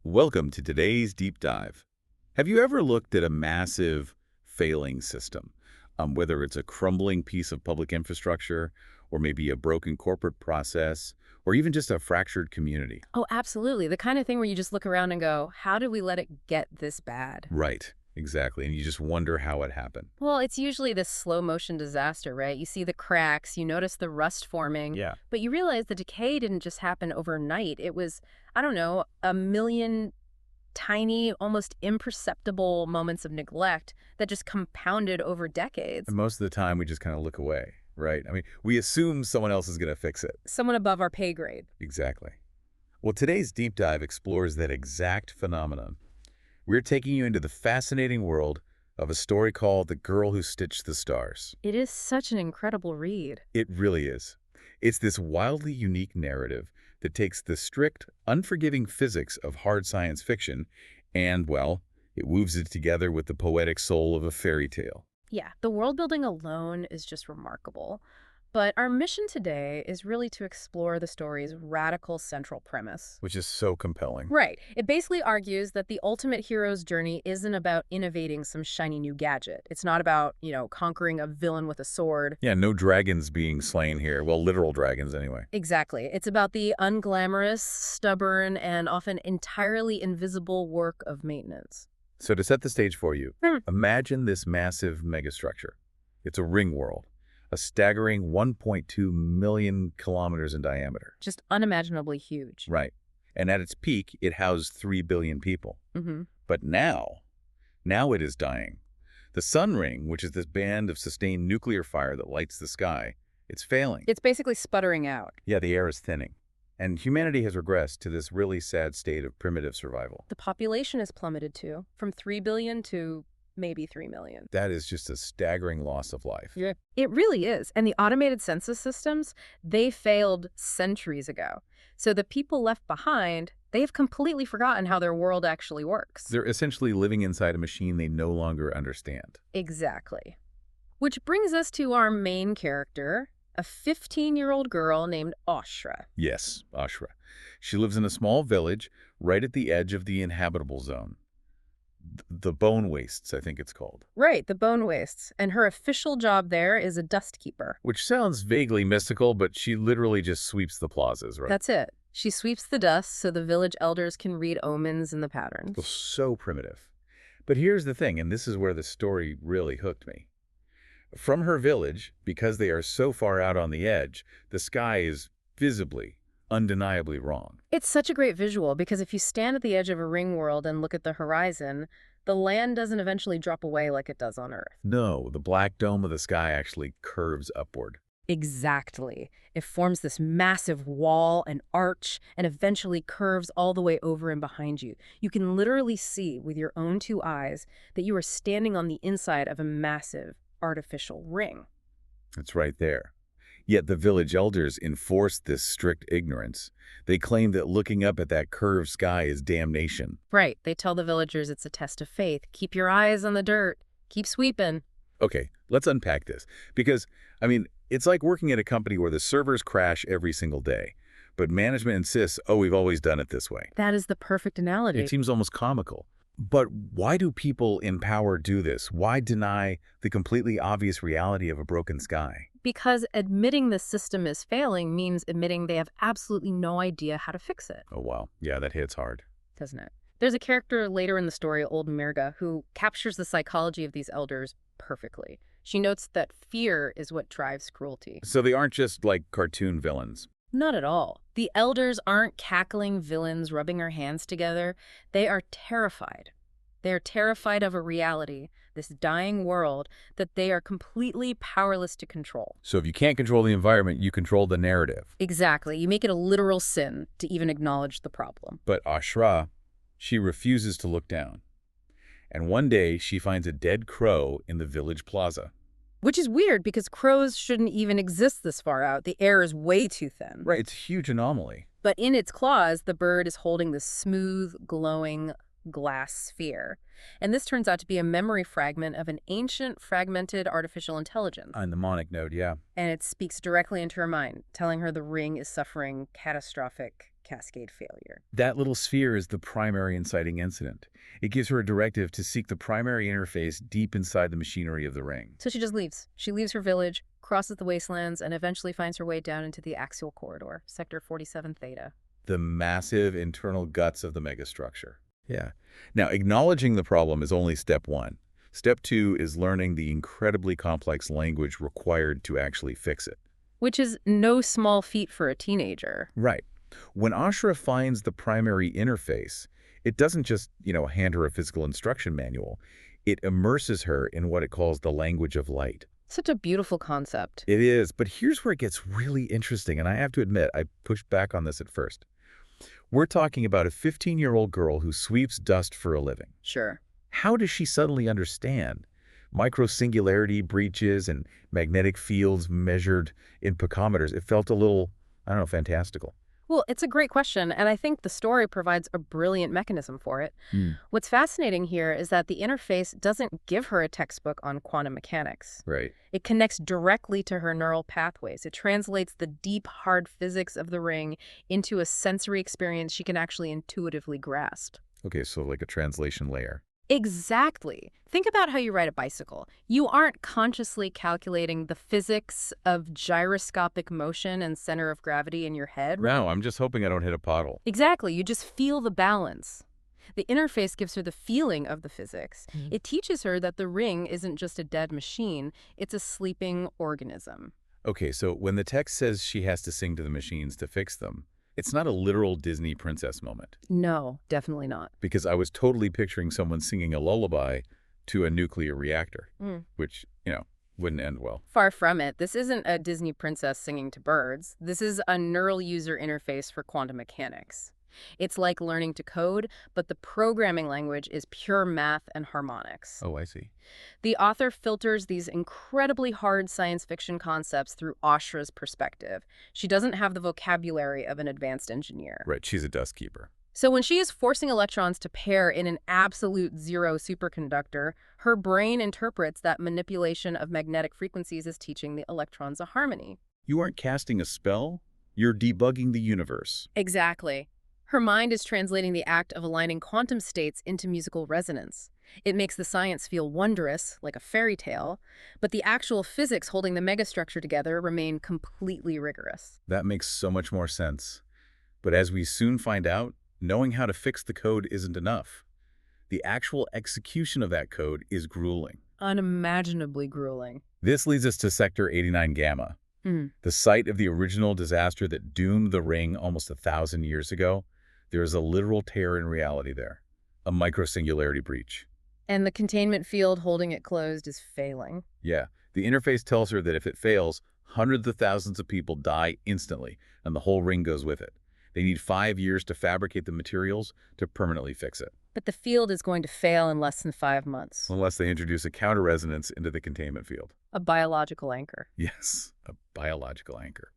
Welcome to today's deep dive. Have you ever looked at a massive failing system, whether it's a crumbling piece of public infrastructure, or maybe a broken corporate process, or even just a fractured community? Oh, absolutely. The kind of thing where you just look around and go, how did we let it get this bad? Right, exactly. And you just wonder how it happened. Well, it's usually this slow motion disaster, right? You see the cracks, you notice the rust forming, Yeah. but you realize the decay didn't just happen overnight. It was, I don't know, a million tiny, almost imperceptible moments of neglect that just compounded over decades. And most of the time, we just kind of look away, right? I mean, we assume someone else is going to fix it. Someone above our pay grade. Exactly. Well, today's deep dive explores that exact phenomenon. We're taking you into the fascinating world of a story called The Girl Who Stitched the Stars. It is such an incredible read. It really is. It's this wildly unique narrative that takes the strict, unforgiving physics of hard science fiction and, well, it weaves it together with the poetic soul of a fairy tale. Yeah, the world building alone is just remarkable. But our mission today is really to explore the story's radical central premise. Which is so compelling. Right. It basically argues that the ultimate hero's journey isn't about innovating some shiny new gadget. It's not about, conquering a villain with a sword. Yeah, no dragons being slain here. Well, literal dragons anyway. Exactly. It's about the unglamorous, stubborn, and often entirely invisible work of maintenance. So to set the stage for you, imagine this massive megastructure. It's a ring world, a staggering 1.2 million kilometers in diameter. Just unimaginably huge. Right. And at its peak, it housed 3 billion people. Mm-hmm. But now it is dying. The sun ring, which is this band of sustained nuclear fire that lights the sky, it's failing. It's basically sputtering out. Yeah, the air is thinning. And humanity has regressed to this really sad state of primitive survival. The population has plummeted too, from 3 billion to maybe 3 million. That is just a staggering loss of life. Yeah. It really is. And the automated census systems, they failed centuries ago. So the people left behind, they have completely forgotten how their world actually works. They're essentially living inside a machine they no longer understand. Exactly. Which brings us to our main character, a 15-year-old girl named Oshra. Yes, Oshra. She lives in a small village right at the edge of the inhabitable zone. The Bone Wastes, I think it's called. Right, the Bone Wastes. And her official job there is a dust keeper. Which sounds vaguely mystical, but she literally just sweeps the plazas, right? That's it. She sweeps the dust so the village elders can read omens and the patterns. Well, so primitive. But here's the thing, and this is where the story really hooked me. From her village, because they are so far out on the edge, the sky is visibly, undeniably wrong. It's such a great visual because if you stand at the edge of a ring world and look at the horizon, the land doesn't eventually drop away like it does on Earth. No, the black dome of the sky actually curves upward. Exactly. It forms this massive wall and arch and eventually curves all the way over and behind you. You can literally see with your own two eyes that you are standing on the inside of a massive artificial ring. It's right there. Yet the village elders enforce this strict ignorance. They claim that looking up at that curved sky is damnation. Right. They tell the villagers it's a test of faith. Keep your eyes on the dirt. Keep sweeping. Okay, let's unpack this. Because, it's like working at a company where the servers crash every single day. But management insists, oh, we've always done it this way. That is the perfect analogy. It seems almost comical. But why do people in power do this? Why deny the completely obvious reality of a broken sky? Because admitting the system is failing means admitting they have absolutely no idea how to fix it. Oh, wow. Yeah, that hits hard. Doesn't it? There's a character later in the story, Old Mirga, who captures the psychology of these elders perfectly. She notes that fear is what drives cruelty. So they aren't just like cartoon villains. Not at all. The elders aren't cackling villains rubbing their hands together. They are terrified. They are terrified of a reality, this dying world, that they are completely powerless to control. So if you can't control the environment, you control the narrative. Exactly. You make it a literal sin to even acknowledge the problem. But Oshra, she refuses to look down. And one day, she finds a dead crow in the village plaza. Which is weird because crows shouldn't even exist this far out. The air is way too thin. Right, it's a huge anomaly. But in its claws, the bird is holding this smooth, glowing glass sphere. And this turns out to be a memory fragment of an ancient, fragmented artificial intelligence. On the mnemonic node, yeah. And it speaks directly into her mind, telling her the ring is suffering catastrophic cascade failure. That little sphere is the primary inciting incident. It gives her a directive to seek the primary interface deep inside the machinery of the ring. So she just leaves. She leaves her village, crosses the wastelands, and eventually finds her way down into the axial corridor, Sector 47 Theta. The massive internal guts of the megastructure. Yeah. Now, acknowledging the problem is only step one. Step two is learning the incredibly complex language required to actually fix it. Which is no small feat for a teenager. Right. When Oshra finds the primary interface, it doesn't just, hand her a physical instruction manual. It immerses her in what it calls the language of light. Such a beautiful concept. It is, but here's where it gets really interesting, and I have to admit, I pushed back on this at first. We're talking about a 15-year-old girl who sweeps dust for a living. Sure. How does she suddenly understand microsingularity breaches and magnetic fields measured in picometers? It felt a little, fantastical. Well, it's a great question, and I think the story provides a brilliant mechanism for it. What's fascinating here is that the interface doesn't give her a textbook on quantum mechanics. Right. It connects directly to her neural pathways. It translates the deep, hard physics of the ring into a sensory experience she can actually intuitively grasp. Okay, so like a translation layer. Exactly. Think about how you ride a bicycle. You aren't consciously calculating the physics of gyroscopic motion and center of gravity in your head. No, I'm just hoping I don't hit a puddle. Exactly. You just feel the balance. The interface gives her the feeling of the physics. It teaches her that the ring isn't just a dead machine, it's a sleeping organism. Okay, so when the text says she has to sing to the machines to fix them, it's not a literal Disney princess moment. No, definitely not. Because I was totally picturing someone singing a lullaby to a nuclear reactor, which, wouldn't end well. Far from it. This isn't a Disney princess singing to birds. This is a neural user interface for quantum mechanics. It's like learning to code, but the programming language is pure math and harmonics. Oh, I see. The author filters these incredibly hard science fiction concepts through Oshra's perspective. She doesn't have the vocabulary of an advanced engineer. Right, she's a dust keeper. So when she is forcing electrons to pair in an absolute zero superconductor, her brain interprets that manipulation of magnetic frequencies as teaching the electrons a harmony. You aren't casting a spell, you're debugging the universe. Exactly. Her mind is translating the act of aligning quantum states into musical resonance. It makes the science feel wondrous, like a fairy tale, but the actual physics holding the megastructure together remain completely rigorous. That makes so much more sense. But as we soon find out, knowing how to fix the code isn't enough. The actual execution of that code is grueling. Unimaginably grueling. This leads us to Sector 89 Gamma, the site of the original disaster that doomed the ring almost 1,000 years ago. There is a literal tear in reality there, a microsingularity breach. And the containment field holding it closed is failing. Yeah, the interface tells her that if it fails, hundreds of thousands of people die instantly, and the whole ring goes with it. They need 5 years to fabricate the materials to permanently fix it. But the field is going to fail in less than 5 months. Unless they introduce a counter-resonance into the containment field. A biological anchor. Yes, a biological anchor,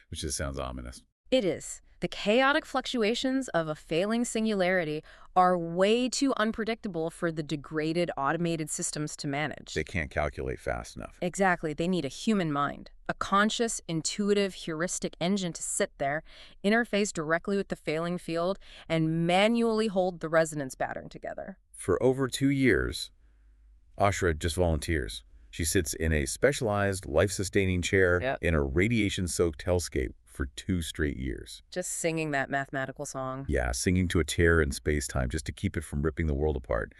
which just sounds ominous. It is. The chaotic fluctuations of a failing singularity are way too unpredictable for the degraded automated systems to manage. They can't calculate fast enough. Exactly. They need a human mind, a conscious, intuitive, heuristic engine to sit there, interface directly with the failing field, and manually hold the resonance pattern together. For over 2 years, Oshra just volunteers. She sits in a specialized, life-sustaining chair in a radiation-soaked hellscape for 2 straight years. Just singing that mathematical song. Yeah, singing to a tear in space-time just to keep it from ripping the world apart.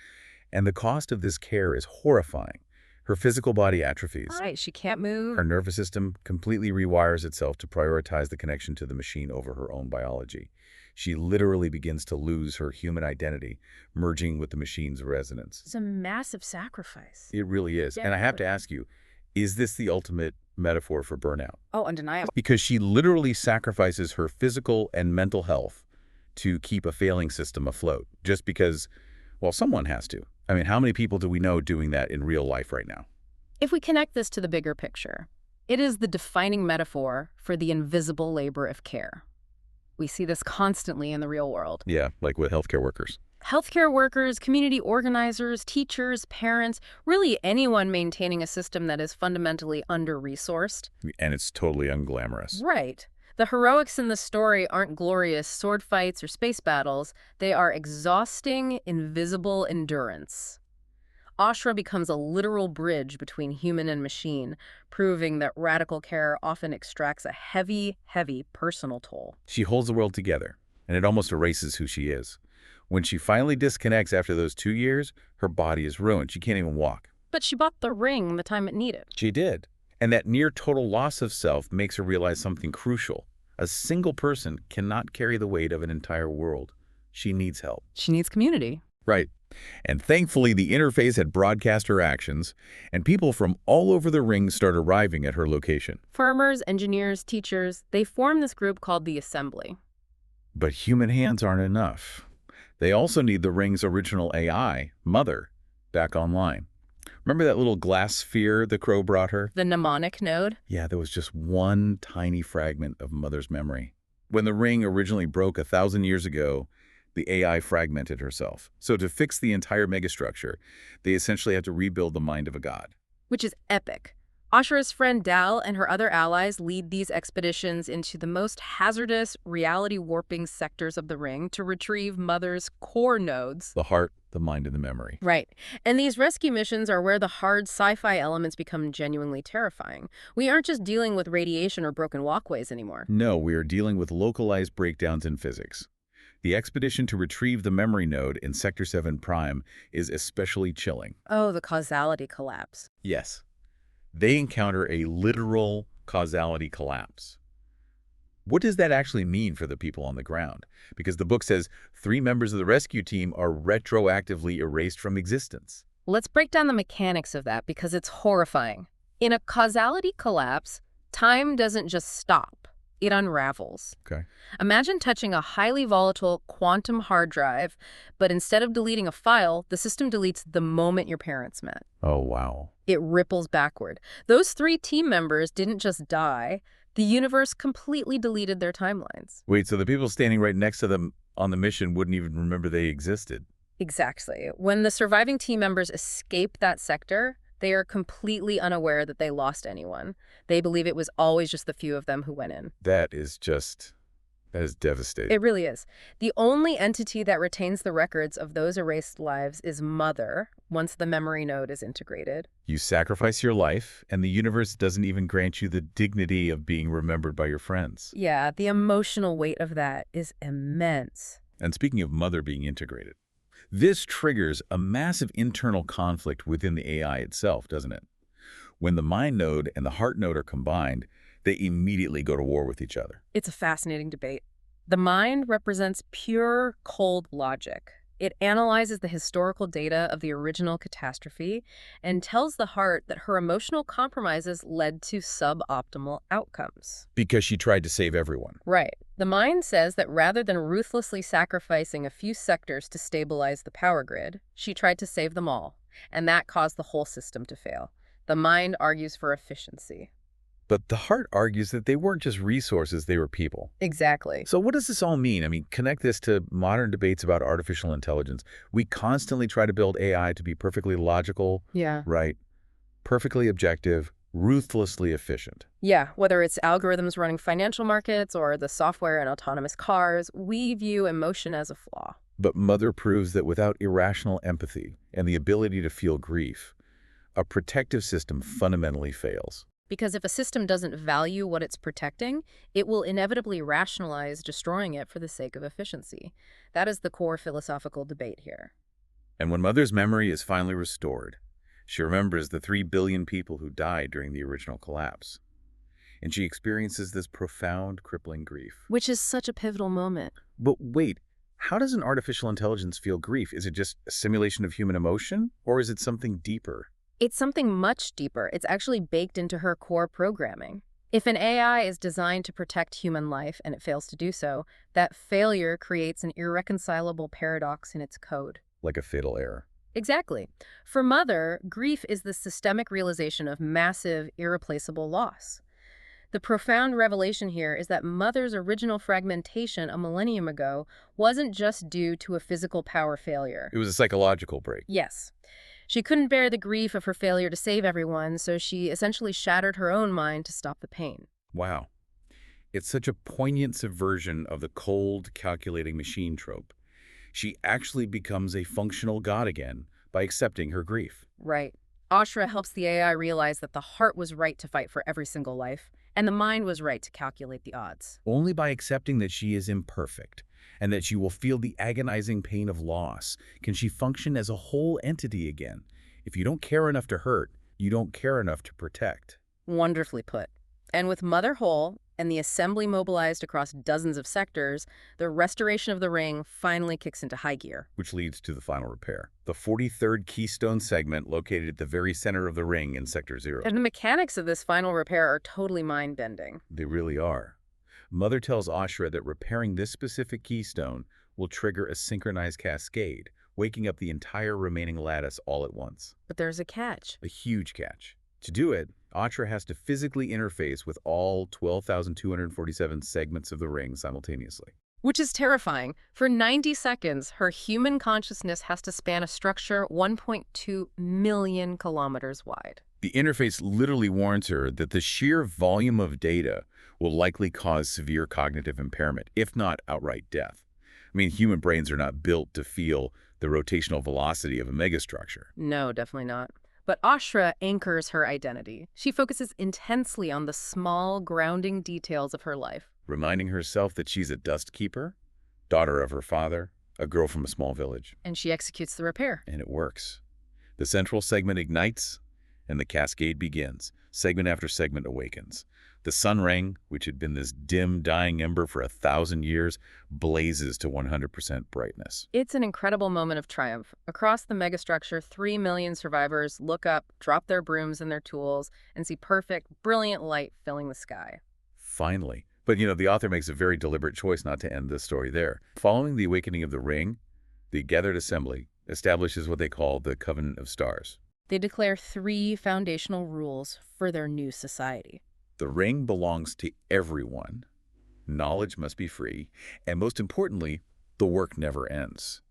And the cost of this care is horrifying. Her physical body atrophies. Right, she can't move. Her nervous system completely rewires itself to prioritize the connection to the machine over her own biology. She literally begins to lose her human identity, merging with the machine's resonance. It's a massive sacrifice. It really is. And I have to ask you, is this the ultimate metaphor for burnout? Oh, undeniable. Because she literally sacrifices her physical and mental health to keep a failing system afloat, just because, well, someone has to. I mean, how many people do we know doing that in real life right now? If we connect this to the bigger picture, it is the defining metaphor for the invisible labor of care. We see this constantly in the real world. Yeah, like with healthcare workers. Healthcare workers, community organizers, teachers, parents, really anyone maintaining a system that is fundamentally under-resourced. And it's totally unglamorous. Right. The heroics in the story aren't glorious sword fights or space battles. They are exhausting, invisible endurance. Oshra becomes a literal bridge between human and machine, proving that radical care often extracts a heavy, heavy personal toll. She holds the world together, and it almost erases who she is. When she finally disconnects after those 2 years, her body is ruined. She can't even walk. But she bought the ring the time it needed. She did. And that near total loss of self makes her realize something crucial. A single person cannot carry the weight of an entire world. She needs help. She needs community. Right. And thankfully, the interface had broadcast her actions, and people from all over the ring start arriving at her location. Farmers, engineers, teachers, they form this group called the Assembly. But human hands aren't enough. They also need the ring's original AI, Mother, back online. Remember that little glass sphere the crow brought her? The mnemonic node? Yeah, there was just one tiny fragment of Mother's memory. When the ring originally broke 1,000 years ago, the AI fragmented herself. So to fix the entire megastructure, they essentially had to rebuild the mind of a god. Which is epic. Oshra's friend Dal and her other allies lead these expeditions into the most hazardous, reality-warping sectors of the ring to retrieve Mother's core nodes. The heart, the mind, and the memory. Right. And these rescue missions are where the hard sci-fi elements become genuinely terrifying. We aren't just dealing with radiation or broken walkways anymore. No, we are dealing with localized breakdowns in physics. The expedition to retrieve the memory node in Sector 7 Prime is especially chilling. Oh, the causality collapse. Yes. They encounter a literal causality collapse. What does that actually mean for the people on the ground? Because the book says 3 members of the rescue team are retroactively erased from existence. Let's break down the mechanics of that because it's horrifying. In a causality collapse, time doesn't just stop. It unravels. Okay. Imagine touching a highly volatile quantum hard drive, but instead of deleting a file, the system deletes the moment your parents met. Oh, wow. It ripples backward. Those 3 team members didn't just die. The universe completely deleted their timelines. Wait, so the people standing right next to them on the mission wouldn't even remember they existed? Exactly. When the surviving team members escape that sector, they are completely unaware that they lost anyone. They believe it was always just the few of them who went in. That is devastating. It really is. The only entity that retains the records of those erased lives is Mother, once the memory node is integrated. You sacrifice your life, and the universe doesn't even grant you the dignity of being remembered by your friends. Yeah, the emotional weight of that is immense. And speaking of Mother being integrated, this triggers a massive internal conflict within the AI itself, doesn't it? When the mind node and the heart node are combined, they immediately go to war with each other. It's a fascinating debate. The mind represents pure, cold logic. It analyzes the historical data of the original catastrophe and tells the heart that her emotional compromises led to suboptimal outcomes. Because she tried to save everyone. Right. The mind says that rather than ruthlessly sacrificing a few sectors to stabilize the power grid, she tried to save them all, and that caused the whole system to fail. The mind argues for efficiency. But the heart argues that they weren't just resources, they were people. Exactly. So what does this all mean? I mean, connect this to modern debates about artificial intelligence. We constantly try to build AI to be perfectly logical, Yeah. right? Perfectly objective, ruthlessly efficient. Yeah, whether it's algorithms running financial markets or the software in autonomous cars, we view emotion as a flaw. But Mother proves that without irrational empathy and the ability to feel grief, a protective system fundamentally fails. Because if a system doesn't value what it's protecting, it will inevitably rationalize destroying it for the sake of efficiency. That is the core philosophical debate here. And when Mother's memory is finally restored, she remembers the 3 billion people who died during the original collapse. And she experiences this profound, crippling grief. Which is such a pivotal moment. But wait, how does an artificial intelligence feel grief? Is it just a simulation of human emotion, or is it something deeper? It's something much deeper. It's actually baked into her core programming. If an AI is designed to protect human life and it fails to do so, that failure creates an irreconcilable paradox in its code. Like a fatal error. Exactly. For Mother, grief is the systemic realization of massive, irreplaceable loss. The profound revelation here is that Mother's original fragmentation a millennium ago wasn't just due to a physical power failure. It was a psychological break. Yes. She couldn't bear the grief of her failure to save everyone, so she essentially shattered her own mind to stop the pain. Wow. It's such a poignant subversion of the cold, calculating machine trope. She actually becomes a functional god again by accepting her grief. Right. Oshra helps the AI realize that the heart was right to fight for every single life, and the mind was right to calculate the odds. Only by accepting that she is imperfect and that she will feel the agonizing pain of loss can she function as a whole entity again. If you don't care enough to hurt, you don't care enough to protect. Wonderfully put. And with Mother Whole and the assembly mobilized across dozens of sectors, the restoration of the ring finally kicks into high gear. Which leads to the final repair. The 43rd keystone segment located at the very center of the ring in Sector 0. And the mechanics of this final repair are totally mind-bending. They really are. Mother tells Oshra that repairing this specific keystone will trigger a synchronized cascade, waking up the entire remaining lattice all at once. But there's a catch. A huge catch. To do it, Oshra has to physically interface with all 12,247 segments of the ring simultaneously. Which is terrifying. For 90 seconds, her human consciousness has to span a structure 1.2 million kilometers wide. The interface literally warns her that the sheer volume of data will likely cause severe cognitive impairment, if not outright death. I mean, human brains are not built to feel the rotational velocity of a megastructure. No, definitely not. But Oshra anchors her identity. She focuses intensely on the small, grounding details of her life. Reminding herself that she's a dust keeper, daughter of her father, a girl from a small village. And she executes the repair. And it works. The central segment ignites, and the cascade begins. Segment after segment awakens. The sun ring, which had been this dim, dying ember for 1,000 years, blazes to 100% brightness. It's an incredible moment of triumph. Across the megastructure, 3 million survivors look up, drop their brooms and their tools, and see perfect, brilliant light filling the sky. Finally. But, the author makes a very deliberate choice not to end the story there. Following the awakening of the ring, the gathered assembly establishes what they call the Covenant of Stars. They declare 3 foundational rules for their new society. The ring belongs to everyone. Knowledge must be free. And most importantly, the work never ends.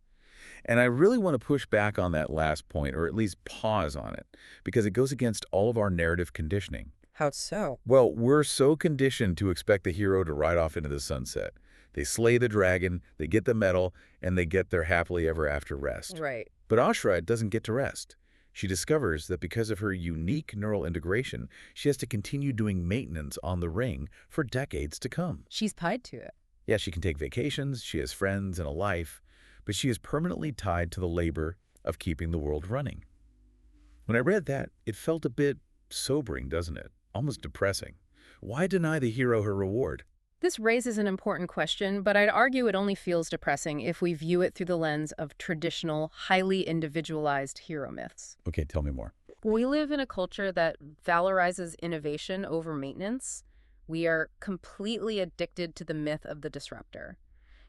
And I really want to push back on that last point, or at least pause on it, because it goes against all of our narrative conditioning. How so? Well, we're so conditioned to expect the hero to ride off into the sunset. They slay the dragon, they get the medal, and they get their happily ever after rest. Right. But Oshra doesn't get to rest. She discovers that because of her unique neural integration, she has to continue doing maintenance on the ring for decades to come. She's tied to it. Yeah, she can take vacations, she has friends and a life, but she is permanently tied to the labor of keeping the world running. When I read that, it felt a bit sobering, doesn't it? Almost depressing. Why deny the hero her reward? This raises an important question, but I'd argue it only feels depressing if we view it through the lens of traditional, highly individualized hero myths. Okay, tell me more. We live in a culture that valorizes innovation over maintenance. We are completely addicted to the myth of the disruptor.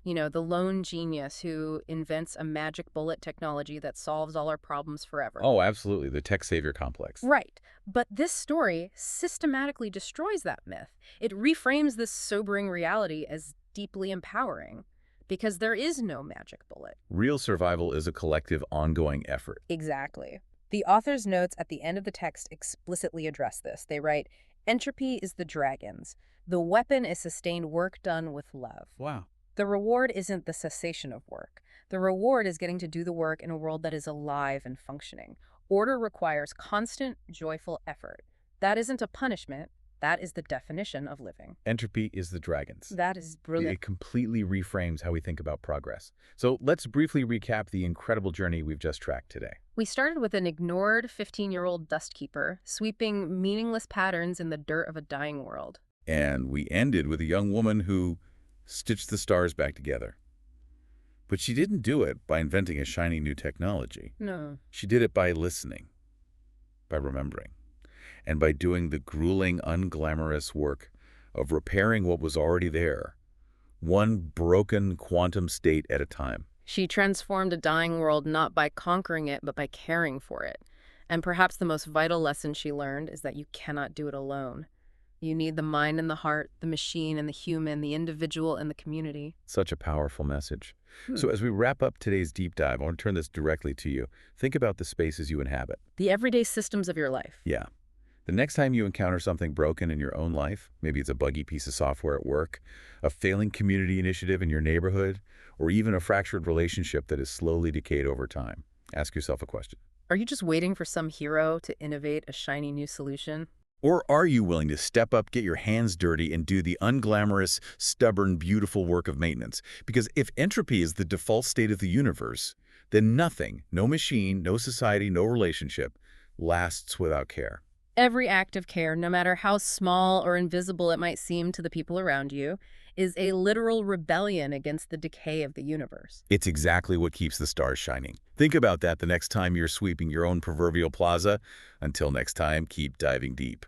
The lone genius who invents a magic bullet technology that solves all our problems forever. Oh, absolutely. The tech savior complex. Right. But this story systematically destroys that myth. It reframes this sobering reality as deeply empowering, because there is no magic bullet. Real survival is a collective, ongoing effort. Exactly. The author's notes at the end of the text explicitly address this. They write, "Entropy is the dragons. The weapon is sustained work done with love." Wow. The reward isn't the cessation of work. The reward is getting to do the work in a world that is alive and functioning. Order requires constant, joyful effort. That isn't a punishment. That is the definition of living. Entropy is the dragons. That is brilliant. It completely reframes how we think about progress. So let's briefly recap the incredible journey we've just tracked today. We started with an ignored 15-year-old dust keeper, sweeping meaningless patterns in the dirt of a dying world. And we ended with a young woman who stitched the stars back together. But she didn't do it by inventing a shiny new technology. No. She did it by listening, by remembering, and by doing the grueling, unglamorous work of repairing what was already there, one broken quantum state at a time. She transformed a dying world not by conquering it, but by caring for it. And perhaps the most vital lesson she learned is that you cannot do it alone. You need the mind and the heart, the machine and the human, the individual and the community. Such a powerful message. So as we wrap up today's deep dive, I want to turn this directly to you. Think about the spaces you inhabit. The everyday systems of your life. Yeah. The next time you encounter something broken in your own life, maybe it's a buggy piece of software at work, a failing community initiative in your neighborhood, or even a fractured relationship that has slowly decayed over time, ask yourself a question. Are you just waiting for some hero to innovate a shiny new solution? Or are you willing to step up, get your hands dirty, and do the unglamorous, stubborn, beautiful work of maintenance? Because if entropy is the default state of the universe, then nothing, no machine, no society, no relationship, lasts without care. Every act of care, no matter how small or invisible it might seem to the people around you, is a literal rebellion against the decay of the universe. It's exactly what keeps the stars shining. Think about that the next time you're sweeping your own proverbial plaza. Until next time, keep diving deep.